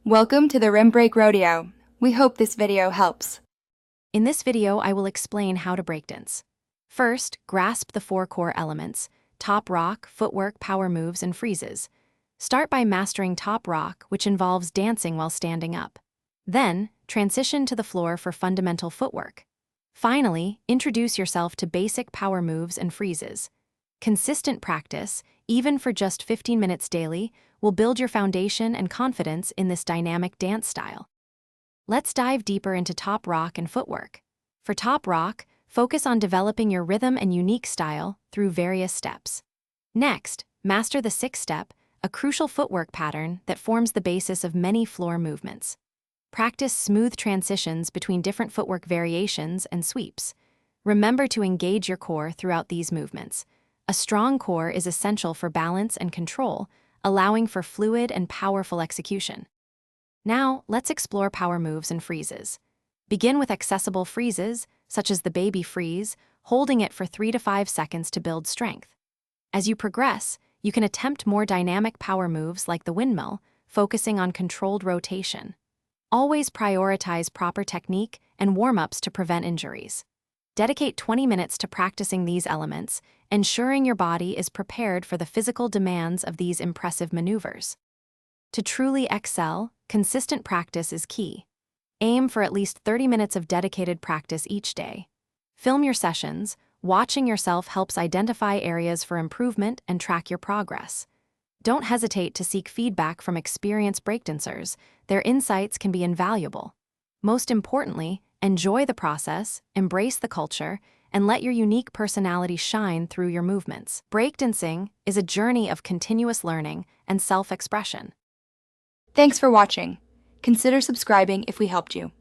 Welcome to the Rim Break Rodeo. We hope this video helps. In this video, I will explain how to breakdance. First, grasp the 4 core elements: top rock, footwork, power moves, and freezes. Start by mastering top rock, which involves dancing while standing up. Then, transition to the floor for fundamental footwork. Finally, introduce yourself to basic power moves and freezes. Consistent practice, even for just 15 minutes daily, will build your foundation and confidence in this dynamic dance style. Let's dive deeper into top rock and footwork. For top rock, focus on developing your rhythm and unique style through various steps. Next, master the 6-step, a crucial footwork pattern that forms the basis of many floor movements. Practice smooth transitions between different footwork variations and sweeps. Remember to engage your core throughout these movements. A strong core is essential for balance and control, allowing for fluid and powerful execution. Now, let's explore power moves and freezes. Begin with accessible freezes, such as the baby freeze, holding it for 3 to 5 seconds to build strength. As you progress, you can attempt more dynamic power moves like the windmill, focusing on controlled rotation. Always prioritize proper technique and warm-ups to prevent injuries. Dedicate 20 minutes to practicing these elements, ensuring your body is prepared for the physical demands of these impressive maneuvers. To truly excel, consistent practice is key. Aim for at least 30 minutes of dedicated practice each day. Film your sessions. Watching yourself helps identify areas for improvement and track your progress. Don't hesitate to seek feedback from experienced breakdancers. Their insights can be invaluable. Most importantly, enjoy the process, embrace the culture, and let your unique personality shine through your movements. Breakdancing is a journey of continuous learning and self-expression. Thanks for watching. Consider subscribing if we helped you.